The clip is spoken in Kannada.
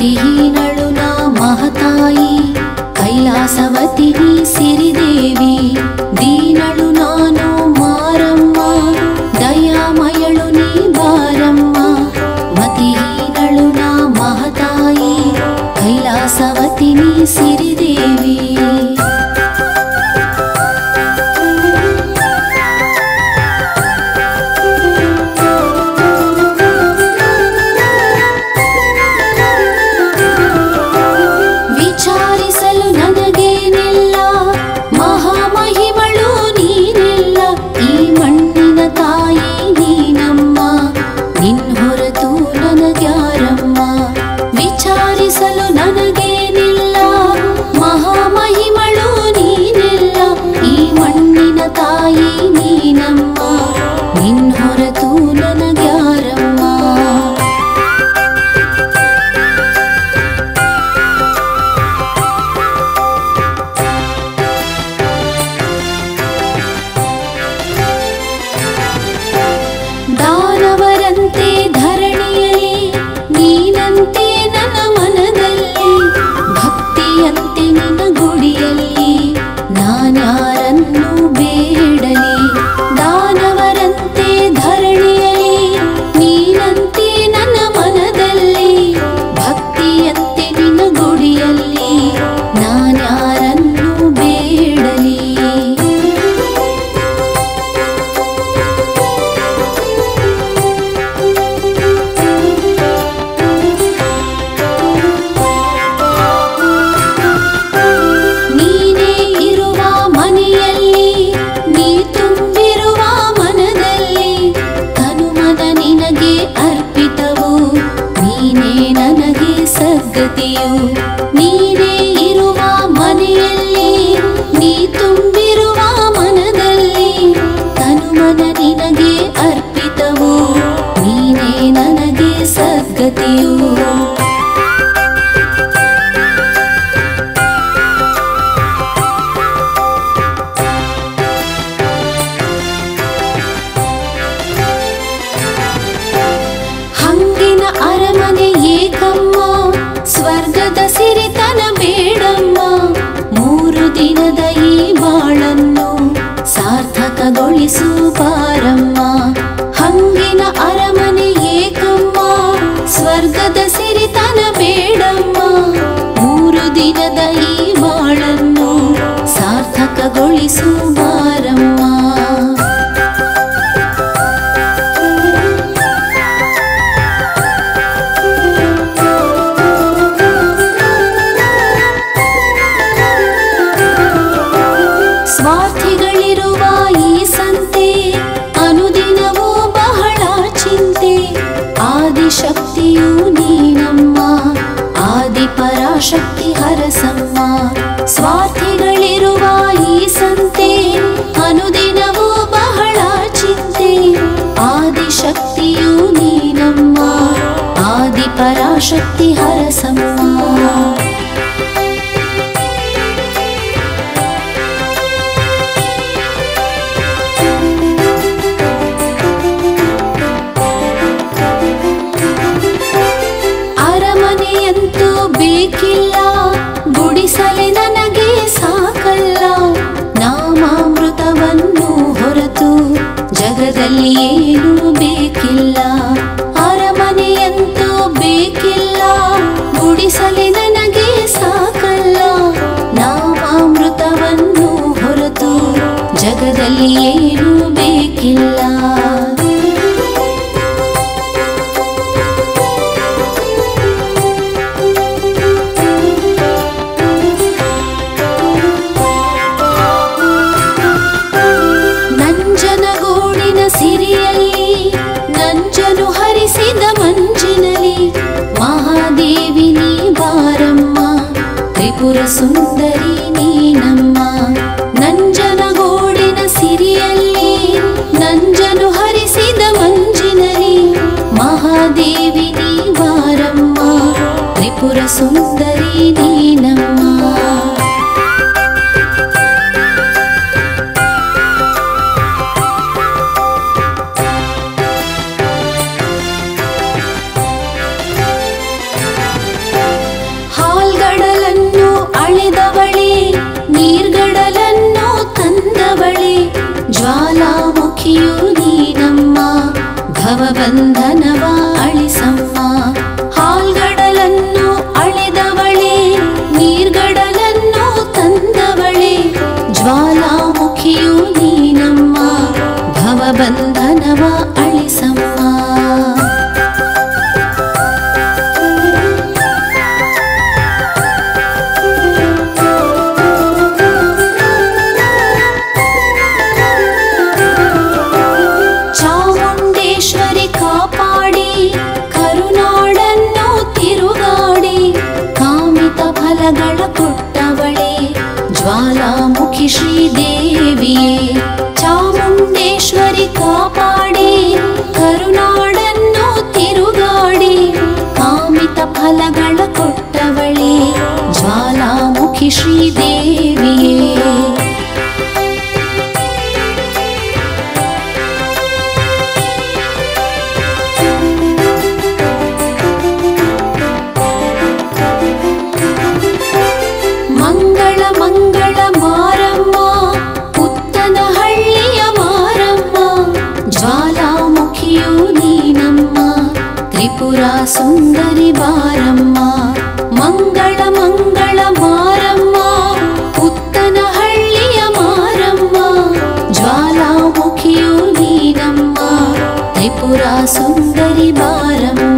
ಮತಿಹೀನಳು ನಾ ಮಹತಾಯಿ ಕೈಲಾಸವತಿ ನೀ ಸಿರಿದೇವಿ ದೀನಳು ನಾನು ಮಾರಮ್ಮ ದಯಾಮಯಳು ನೀ ಬಾರಮ್ಮ ಮತಿಹೀನಳು ನಾ ಮಹತಾಯಿ ಕೈಲಾಸವತಿ ನೀ ಸಿರಿದೇವಿ ವಿಚಾರಿಸಲು ನನಗೇನಿಲ್ಲ ಮಹಾಮಹಿಮಳು ನೀನೆಲ್ಲ ಈ ಮಣ್ಣಿನ ತಾಯಿ ನೀನಮ್ಮ ನಿನ್ ಹೊರತು ನನಗ್ಯಾರಮ್ಮ ವಿಚಾರಿಸಲು ನನಗೇನಿಲ್ಲ ಮಹಾಮಹಿಮಳು ನೀನೆಲ್ಲ ಈ ಮಣ್ಣಿನ ತಾಯಿ ನೀನಮ್ಮ ನಿನ್ ಹೊರತು ನನಗ್ಯಾರಮ್ಮ ದಾನವರಂತೆ ಧರಣಿಯಲ್ಲಿ ನೀನಂತೆ ನನ್ನ ಮನದಲ್ಲಿ ಭಕ್ತಿಯಂತೆ ನಿನ್ನ ಗುಡಿಯಲ್ಲಿ ನಾನ್ಯಾರನ್ನು ಬೇಡಲಿ ದಾನವರಂತೆ ಧರಣಿಯಲ್ಲಿ ನೀನಂತೆ ನನ್ನ ಮನದಲ್ಲಿ ಭಕ್ತಿಯಂತೆ ನಿನ್ನ ಗುಡಿಯಲ್ಲಿ ನಾನ್ಯಾರನ್ನು ಬೇಡಲಿ ನೀನೇ ಇರುವ ಮನೆಯಲ್ಲಿ ನೀ ತುಂಬಿರುವ ಮನದಲ್ಲಿ ತನುಮನ ನಿನಗೆ ಅರ್ಪಿತವು ನೀನೇ ನನಗೆ ಸದ್ಗತಿಯು ನೀನೇ ಇರುವ ಮನೆಯಲ್ಲಿ ನೀ ತುಂಬಿರುವ ಮನದಲ್ಲಿ ತನುಮನ ನಿನಗೆ ಅರ್ಪಿತವು ನೀನೇ ನನಗೆ ಸದ್ಗತಿಯು ಹಂಗಿನ ಅರಮನೆ ಏಕಮ್ಮ ಸ್ವರ್ಗದ ಸಿರಿತನ ಬೇಡಮ್ಮ 3 ದಿನದ ಈ ಬಾಳನ್ನು ಸಾರ್ಥಕಗೊಳಿಸು ಬಾರಮ್ಮ ಹಂಗಿನ ಅರಮನೆ ಏಕಮ್ಮ ಸ್ವರ್ಗದ ಸಿರಿತನ ಬೇಡಮ್ಮ 3 ದಿನದ ಈ ಬಾಳನ್ನು ಸಾರ್ಥಕಗೊಳಿಸು ಬಾರಮ್ಮ ಸ್ವಾರ್ಥಿಗಳಿರುವ ಈ ಸಂತೆ ಅನುದಿನವೂ ಬಹಳ ಚಿಂತೆ ಆದಿಶಕ್ತಿಯು ನೀನಮ್ಮ ಆದಿಪರಾಶಕ್ತಿ ಹರಸಮ್ಮ ಸ್ವಾರ್ಥಿಗಳಿರುವ ಈ ಸಂತೆ ಅನುದಿನವೂ ಬಹಳ ಚಿಂತೆ ಆದಿಶಕ್ತಿಯು ನೀನಮ್ಮ ಆದಿಪರಾಶಕ್ತಿ ಹರಸಮ್ಮ ಅರಮನೆಯಂತೂ ಬೇಕಿಲ್ಲ ಗುಡಿಸಲೆ ನನಗೆ ಸಾಕಲ್ಲ ನಾಮಾಮೃತವನ್ನು ಹೊರತು ಜಗದಲ್ಲಿ ಏನೂ ಬೇಕಿಲ್ಲ ಅರಮನೆಯಂತೂ ಬೇಕಿಲ್ಲ ಗುಡಿಸಲೆ ನನಗೆ ಸಾಕಲ್ಲ ನಾಮಾಮೃತವನ್ನು ಹೊರತು ಜಗದಲ್ಲಿ ಏನೂ ಬೇಕಿಲ್ಲ ನಂಜನಗೂಡಿನ ಸಿರಿಯಲ್ಲಿ ನಂಜನು ಹರಿಸಿದ ಮಂಜಿನಲ್ಲಿ ಮಹಾದೇವಿ ನೀ ಬಾರಮ್ಮ ತ್ರಿಪುರ ಸುಂದರಿ ನೀನಮ್ಮ ನಂಜನಗೂಡಿನ ಸಿರಿಯಲ್ಲಿ ನಂಜನು ಹರಿಸಿದ ಮಂಜಿನಲ್ಲಿ ಮಹಾದೇವಿ ನೀ ಬಾರಮ್ಮ ತ್ರಿಪುರ ಸುಂದರಿ ನೀನಮ್ಮ ಅಳೆದವಳೆ ನೀರ್ಗಡಲನ್ನು ತಂದವಳೆ ಜ್ವಾಲಾಮುಖಿಯು ನೀನಮ್ಮ ಭವಬಂಧನವ ಅಳಿಸಮ್ಮ ಹಾಲ್ಗಡಲನ್ನು ಅಳೆದವಳೆ ನೀರ್ಗಡಲನ್ನು ತಂದವಳೆ ಜ್ವಾಲಾಮುಖಿಯು ನೀನಮ್ಮ ಭವಬಂಧನವ ಅಳಿಸಮ್ಮ ಚಾಮುಂಡೇಶ್ವರಿ ಕಾಪಾಡಿ ಕರುನಾಡನ್ನು ತಿರುಗಾಡಿ ಕಾಮಿತ ಫಲಗಳ ಕೊಟ್ಟವಳೆ ಜ್ವಾಲಾಮುಖಿ ಶ್ರೀದೇವಿಯೇ ಚಾಮುಂಡೇಶ್ವರಿ ಕಾಪಾಡಿ ಕರುನಾಡನ್ನು ತಿರುಗಾಡಿ ಕಾಮಿತ ಫಲಗಳ ಕೊಟ್ಟವಳೆ ಜ್ವಾಲಾಮುಖಿ ಶ್ರೀದೇವಿಯೇ ಮಂಗಳ ಮಂಗಳ ಮಾರಮ್ಮ ಪುತ್ತನಹಳ್ಳಿಯ ಮಾರಮ್ಮ ಜ್ವಾಲಾಮುಖಿಯು ನೀನಮ್ಮ ತ್ರಿಪುರ ಸುಂದರಿ ಬಾರಮ್ಮ ಮಂಗಳ ಮಂಗಳ ಮಾರಮ್ಮ ಪುತ್ತನಹಳ್ಳಿಯ ಮಾರಮ್ಮ ಜ್ವಾಲಾಮುಖಿಯು ನೀನಮ್ಮ ತ್ರಿಪುರ ಸುಂದರಿ ಬಾರಮ್ಮ